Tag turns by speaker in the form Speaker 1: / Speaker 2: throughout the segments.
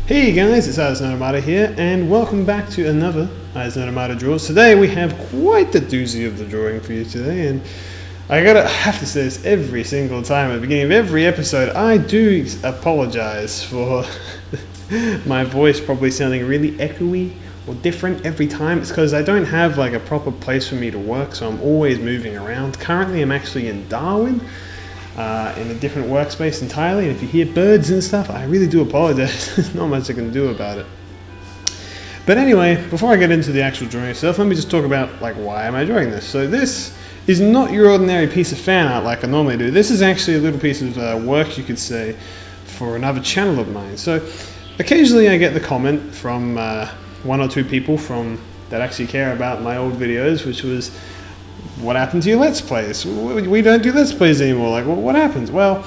Speaker 1: Hey guys, it's Ihasnotomato here, and welcome back to another Ihasnotomato Draws. Today we have quite the doozy of the drawing for you today, and I have to say this every single time at the beginning of every episode. I do apologize for my voice probably sounding really echoey or different every time. It's because I don't have like a proper place for me to work, so I'm always moving around. Currently I'm actually in Darwin, in a different workspace entirely, and if you hear birds and stuff, I really do apologize. There's not much I can do about it. But anyway, before I get into the actual drawing itself, let me just talk about like why am I drawing this. So this is not your ordinary piece of fan art like I normally do. This is actually a little piece of work, you could say, for another channel of mine. So occasionally I get the comment from one or two people that actually care about my old videos, which was, what happened to your Let's Plays? We don't do Let's Plays anymore. Like, well, what happened? Well,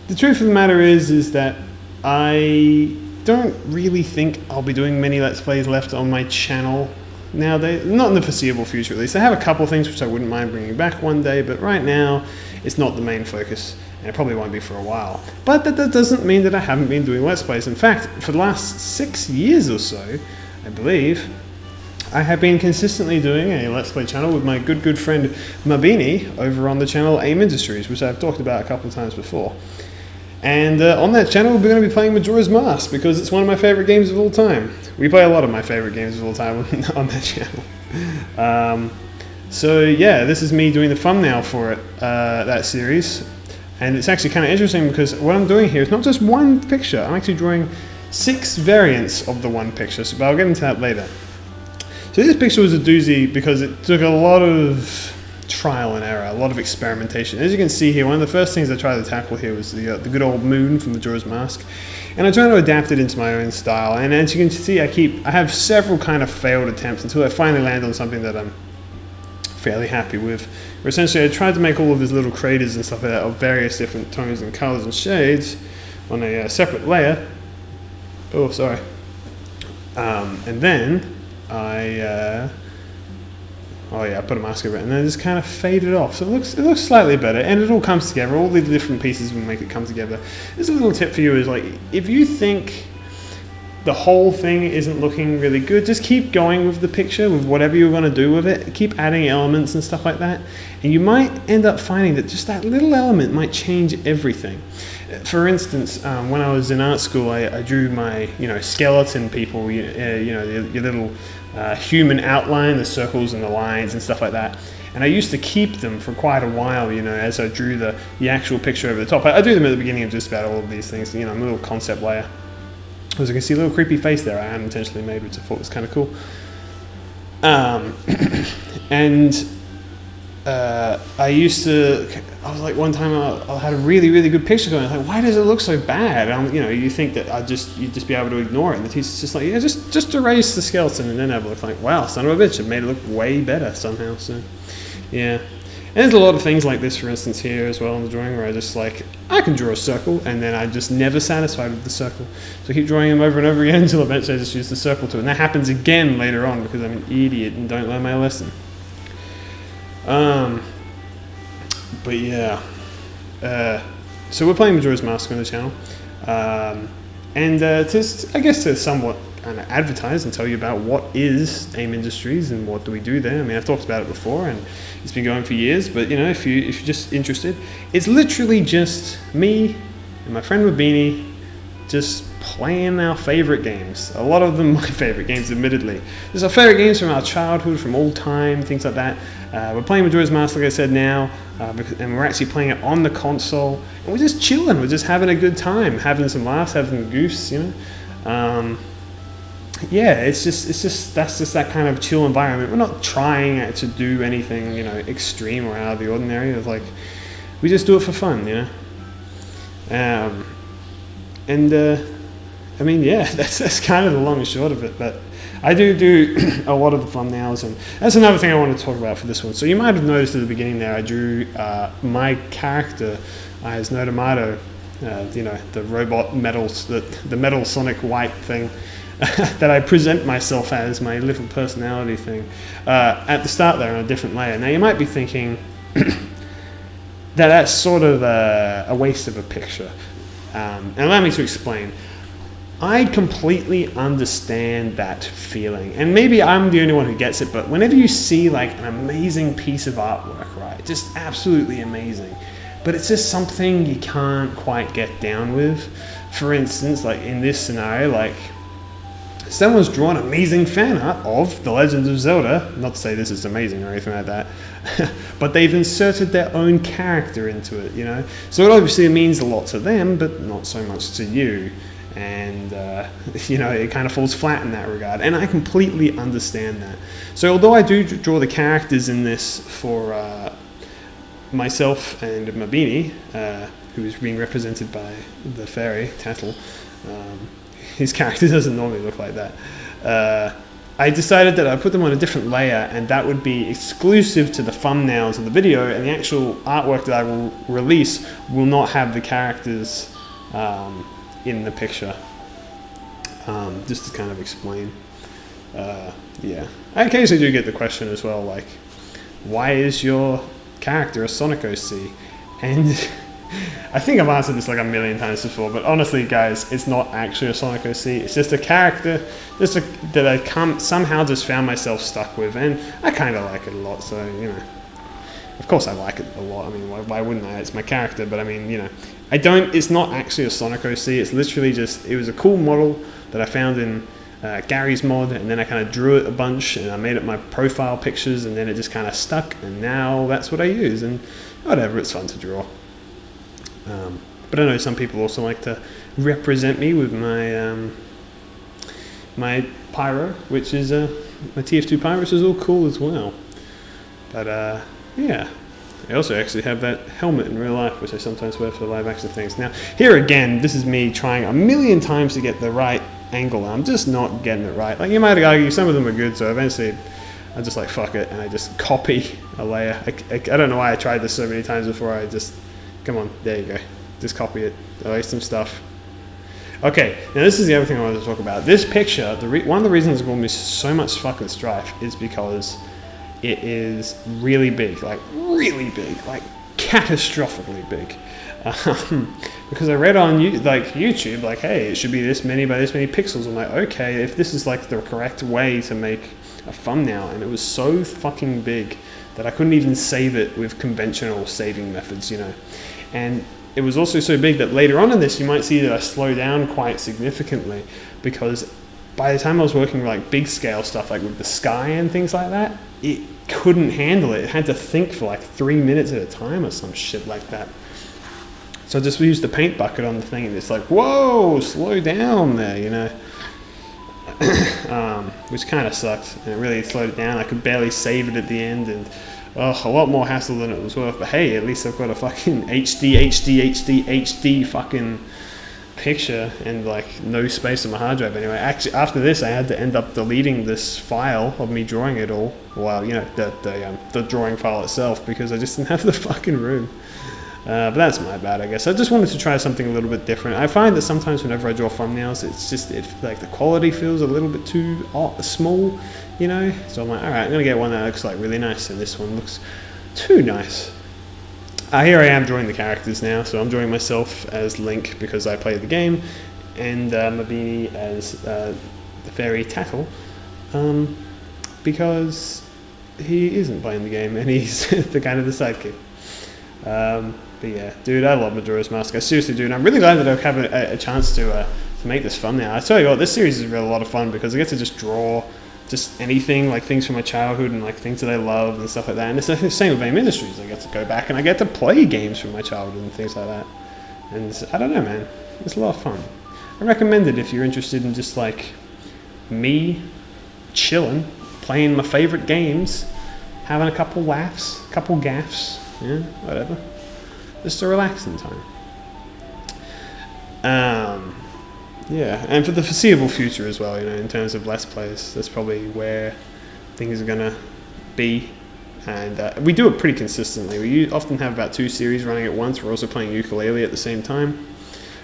Speaker 1: the truth of the matter is that I don't really think I'll be doing many Let's Plays left on my channel nowadays. Not in the foreseeable future, at least. I have a couple of things which I wouldn't mind bringing back one day, but right now, it's not the main focus, and it probably won't be for a while. But that doesn't mean that I haven't been doing Let's Plays. In fact, for the last 6 years or so, I believe, I have been consistently doing a Let's Play channel with my good friend Mabini over on the channel AIM Industries, which I've talked about a couple of times before. And on that channel, we're going to be playing Majora's Mask because it's one of my favorite games of all time. We play a lot of my favorite games of all time on that channel. So yeah, this is me doing the thumbnail for it, that series. And it's actually kind of interesting because what I'm doing here is not just one picture. I'm actually drawing 6 variants of the one picture, but I'll get into that later. So this picture was a doozy because it took a lot of trial and error, a lot of experimentation. As you can see here, one of the first things I tried to tackle here was the good old moon from Majora's Mask. And I'm trying to adapt it into my own style. And as you can see, I have several kind of failed attempts until I finally land on something that I'm fairly happy with. Where essentially I tried to make all of these little craters and stuff like that of various different tones and colors and shades on a separate layer. Oh, sorry. And then I put a mask over it, and then it just kind of faded off. So it looks slightly better, and it all comes together. All the different pieces will make it come together. There's a little tip for you: is like if you think the whole thing isn't looking really good, just keep going with the picture, with whatever you're going to do with it. Keep adding elements and stuff like that, and you might end up finding that just that little element might change everything. For instance, when I was in art school, I drew my skeleton people, your little human outline, the circles and the lines and stuff like that. And I used to keep them for quite a while, as I drew the actual picture over the top. I do them at the beginning of just about all of these things, a little concept layer. As you can see, a little creepy face there I unintentionally made, which I thought was kind of cool. I was like, one time I had a really good picture going. I was like, why does it look so bad? You think that you'd just be able to ignore it. And the teacher's just like, yeah, just erase the skeleton and then have a look. Like, wow, son of a bitch, it made it look way better somehow. So, yeah. And there's a lot of things like this, for instance, here as well in the drawing, where I can draw a circle, and then I'm just never satisfied with the circle. So I keep drawing them over and over again until eventually I just use the circle tool. And that happens again later on because I'm an idiot and don't learn my lesson. But yeah, so we're playing Majora's Mask on the channel, to somewhat kind of advertise and tell you about what is AIM Industries and what do we do there. I mean, I've talked about it before and it's been going for years, but if you're just interested, it's literally just me and my friend Mabini just playing our favorite games. A lot of them my favorite games, admittedly. There's our favorite games from our childhood, from old time, things like that. We're playing Majora's Mask, like I said, now, and we're actually playing it on the console, and we're just chilling. We're just having a good time, having some laughs, having goofs, yeah, it's just that's just that kind of chill environment. We're not trying to do anything, extreme or out of the ordinary. It's like we just do it for fun, I mean, yeah, that's kind of the long and short of it, but I do a lot of the thumbnails, and that's another thing I want to talk about for this one. So you might have noticed at the beginning there, I drew my character, Ihasnotomato, the robot metals, the metal Sonic White thing that I present myself as, my little personality thing, at the start there on a different layer. Now you might be thinking that's sort of a waste of a picture, and allow me to explain. I completely understand that feeling, and maybe I'm the only one who gets it, but whenever you see like an amazing piece of artwork, right, just absolutely amazing, but it's just something you can't quite get down with. For instance, like in this scenario, like someone's drawn amazing fan art of The Legend of Zelda, not to say this is amazing or anything like that, but they've inserted their own character into it, you know? So it obviously means a lot to them, but not so much to you. And, you know, it kind of falls flat in that regard. And I completely understand that. So although I do draw the characters in this for myself and Mabini, who is being represented by the fairy, Tattle, his character doesn't normally look like that. I decided that I'd put them on a different layer, and that would be exclusive to the thumbnails of the video, and the actual artwork that I will release will not have the characters in the picture. Just to kind of explain. Yeah. I occasionally do get the question as well, like, why is your character a Sonic OC? And I think I've answered this like a million times before, but honestly, guys, it's not actually a Sonic OC. It's just a character that I somehow just found myself stuck with, and I kind of like it a lot. So, you know, of course I like it a lot. I mean, why wouldn't I? It's my character, but I mean, you know, it's not actually a Sonic OC. It's literally just, it was a cool model that I found in Gary's mod, and then I kind of drew it a bunch, and I made it my profile pictures, and then it just kind of stuck, and now that's what I use, and whatever, it's fun to draw. But I know some people also like to represent me with my my pyro, which is my TF2 pyro, which is all cool as well. But yeah, I also actually have that helmet in real life, which I sometimes wear for live action things. Now, here again, this is me trying a million times to get the right angle. I'm just not getting it right. Like, you might argue some of them are good, so eventually I'm just like, fuck it, and I just copy a layer. I don't know why I tried this so many times before. I just, come on, there you go. Just copy it, erase some stuff. Okay, now this is the other thing I wanted to talk about. This picture, one of the reasons it's going to be so much fucking strife is because it is really big, like catastrophically big. Because I read on YouTube, like, hey, it should be this many by this many pixels. I'm like, okay, if this is like the correct way to make a thumbnail, and it was so fucking big that I couldn't even save it with conventional saving methods, you know. And it was also so big that later on in this, you might see that I slow down quite significantly, because by the time I was working with like big scale stuff, like with the sky and things like that, it couldn't handle it. It had to think for like 3 minutes at a time or some shit like that. So I just used the paint bucket on the thing, and it's like, whoa, slow down there, you know. Which kind of sucked, and it really slowed it down. I could barely save it at the end, and a lot more hassle than it was worth. But hey, at least I've got a fucking HD fucking picture, and like no space on my hard drive anyway. Actually, after this, I had to end up deleting this file of me drawing it all. Well, you know, the drawing file itself, because I just didn't have the fucking room. But that's my bad, I guess. I just wanted to try something a little bit different. I find that sometimes whenever I draw thumbnails, it's just, like the quality feels a little bit too small, you know? So I'm like, alright, I'm going to get one that looks like really nice, and this one looks too nice. Here I am drawing the characters now, so I'm drawing myself as Link because I play the game, and Mabini as the fairy Tattle, because he isn't playing the game, and he's the kind of the sidekick. But yeah, dude, I love Majora's Mask. I seriously do, and I'm really glad that I have a chance to make this thumbnail. I tell you what, this series is really a lot of fun because I get to just draw just anything, like things from my childhood and like things that I love and stuff like that. And it's the same with AIM Industries. I get to go back and I get to play games from my childhood and things like that. And I don't know, man, it's a lot of fun. I recommend it if you're interested in just like me chilling, playing my favorite games, having a couple laughs, a couple gaffs. Yeah, whatever. Just a relaxing time. Yeah, and for the foreseeable future as well, you know, in terms of Let's Plays, that's probably where things are gonna be. And we do it pretty consistently. We often have about 2 series running at once. We're also playing ukulele at the same time.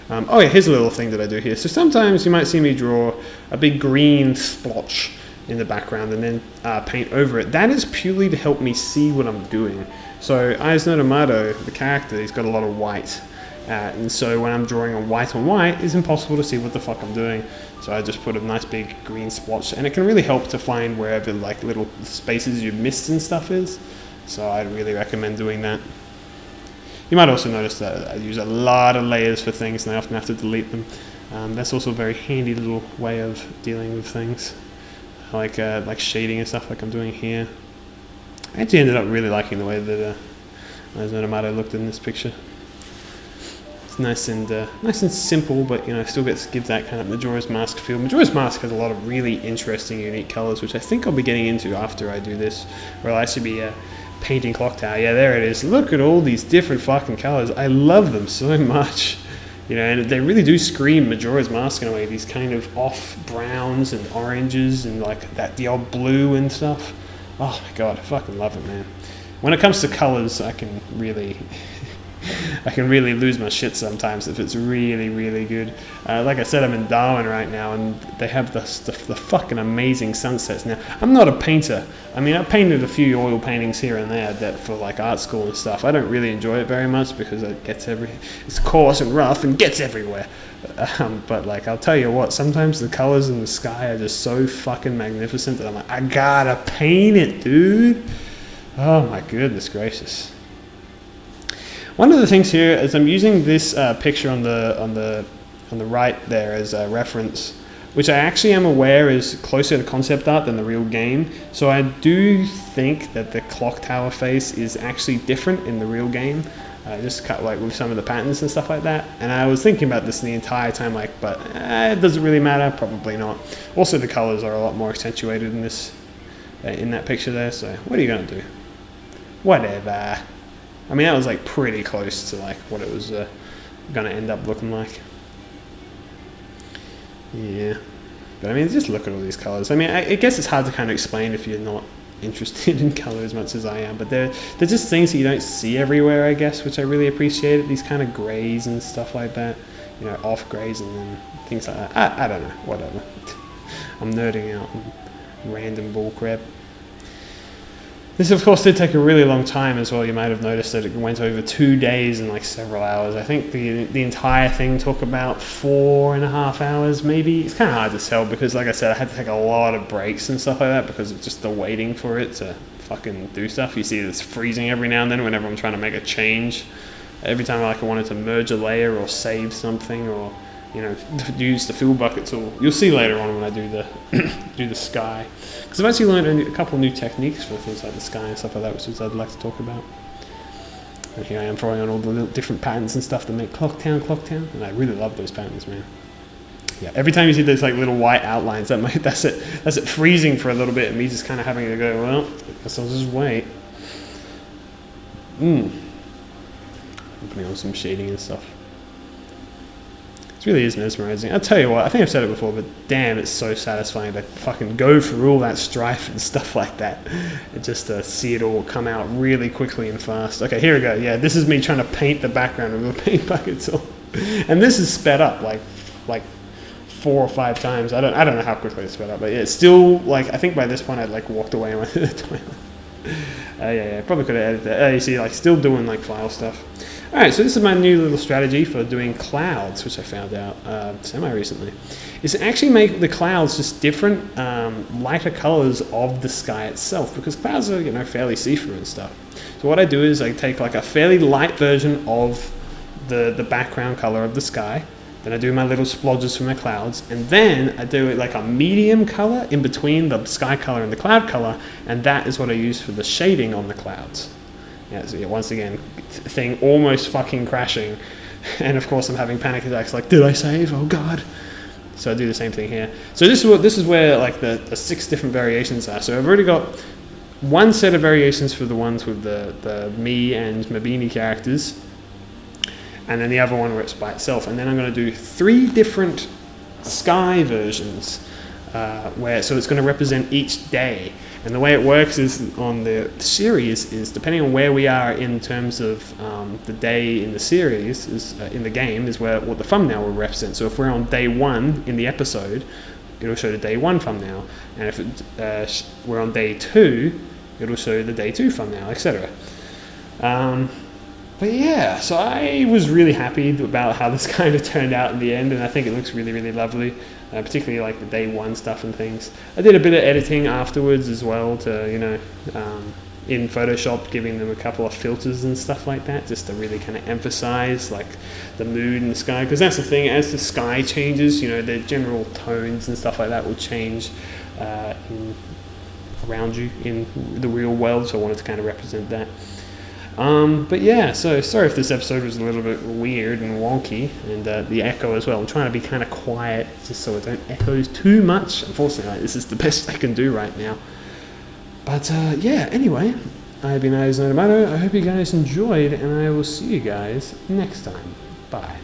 Speaker 1: Oh yeah, here's a little thing that I do here. So sometimes you might see me draw a big green splotch in the background and then paint over it. That is purely to help me see what I'm doing. So Ihasnotomato, the character, he's got a lot of white, And so when I'm drawing on white, it's impossible to see what the fuck I'm doing. So I just put a nice big green splotch, and it can really help to find wherever like little spaces you've missed and stuff is. So I'd really recommend doing that. You might also notice that I use a lot of layers for things, and I often have to delete them. That's also a very handy little way of dealing with things, like shading and stuff, like I'm doing here. I actually ended up really liking the way that Ihasnotomato looked in this picture. It's nice and simple, but you know, still gives that kind of Majora's Mask feel. Majora's Mask has a lot of really interesting, unique colors, which I think I'll be getting into after I do this, where I'll actually be painting Clock Tower. Yeah, there it is. Look at all these different fucking colors. I love them so much. You know, and they really do scream Majora's Mask in a way. These kind of off browns and oranges and like the old blue and stuff. Oh my god, I fucking love it, man. When it comes to colors, I can really lose my shit sometimes if it's really, really good. Like I said, I'm in Darwin right now, and they have the fucking amazing sunsets. Now, I'm not a painter. I mean, I've painted a few oil paintings here and there that for like art school and stuff. I don't really enjoy it very much because it's coarse and rough and gets everywhere. But like, I'll tell you what, sometimes the colors in the sky are just so fucking magnificent that I'm like, I gotta paint it, dude. Oh my goodness gracious. One of the things here is I'm using this picture on the right there as a reference, which I actually am aware is closer to concept art than the real game. So I do think that the clock tower face is actually different in the real game, just cut like with some of the patterns and stuff like that. And I was thinking about this the entire time, like, but it doesn't really matter, probably not. Also, the colors are a lot more accentuated in this, in that picture there. So what are you gonna do? Whatever. I mean, that was like pretty close to like what it was gonna end up looking like. Yeah, but I mean, just look at all these colors. I mean, I guess it's hard to kind of explain if you're not interested in color as much as I am, but they're just things that you don't see everywhere, I guess, which I really appreciate. These kind of grays and stuff like that, you know, off grays and then things like that. I don't know, whatever. I'm nerding out on random bullcrap. This, of course, did take a really long time as well. You might have noticed that it went over 2 days and like several hours. I think the entire thing took about 4.5 hours, maybe. It's kind of hard to tell because, like I said, I had to take a lot of breaks and stuff like that because of just the waiting for it to fucking do stuff. You see it's freezing every now and then whenever I'm trying to make a change. Every time I wanted to merge a layer or save something or, you know, use the fill bucket tool. You'll see later on when I do the sky. Because I've actually learned a couple new techniques for things like the sky and stuff like that, which I'd like to talk about. And here I am throwing on all the little different patterns and stuff to make Clock Town, and I really love those patterns, man. Yeah, every time you see those like little white outlines, that's it freezing for a little bit, and me just kind of having to go, well, I guess I'll just wait. I'm putting on some shading and stuff. It really is mesmerizing. I'll tell you what, I think I've said it before, but damn, it's so satisfying to fucking go through all that strife and stuff like that. And just to see it all come out really quickly and fast. Okay, here we go. Yeah, this is me trying to paint the background with a paint bucket tool. And this is sped up like 4 or 5 times. I don't know how quickly it's sped up, but yeah, it's still like, I think by this point I'd like walked away and went to the toilet. Yeah, probably could have edited that. You see, like still doing like file stuff. Alright, so this is my new little strategy for doing clouds, which I found out semi-recently, is to actually make the clouds just different, lighter colors of the sky itself, because clouds are, you know, fairly see-through and stuff. So what I do is I take like a fairly light version of the background color of the sky, then I do my little splodges for my clouds, and then I do it like a medium color in between the sky color and the cloud color, and that is what I use for the shading on the clouds. Yeah, so yeah, once again, thing almost fucking crashing, and of course I'm having panic attacks like, did I save? Oh god. So I do the same thing here. So this is where like the 6 different variations are. So I've already got one set of variations for the ones with the me and Mabini characters, and then the other one where it's by itself. And then I'm going to do 3 different sky versions, so it's going to represent each day. And the way it works is on the series is depending on where we are in terms of the day in the series, in the game, is what the thumbnail will represent. So if we're on day 1 in the episode, it'll show the day 1 thumbnail. And if we're on day 2, it'll show the day 2 thumbnail, etc. But yeah, so I was really happy about how this kind of turned out in the end, and I think it looks really, really lovely, particularly like the day one stuff and things. I did a bit of editing afterwards as well to, in Photoshop, giving them a couple of filters and stuff like that, just to really kind of emphasize like the mood and the sky, because that's the thing, as the sky changes, the general tones and stuff like that will change around you in the real world, so I wanted to kind of represent that. But yeah, so sorry if this episode was a little bit weird and wonky, and the echo as well. I'm trying to be kind of quiet just so it don't echo too much. Unfortunately, this is the best I can do right now. But yeah, anyway, I've been Ihasnotomato. I hope you guys enjoyed, and I will see you guys next time. Bye.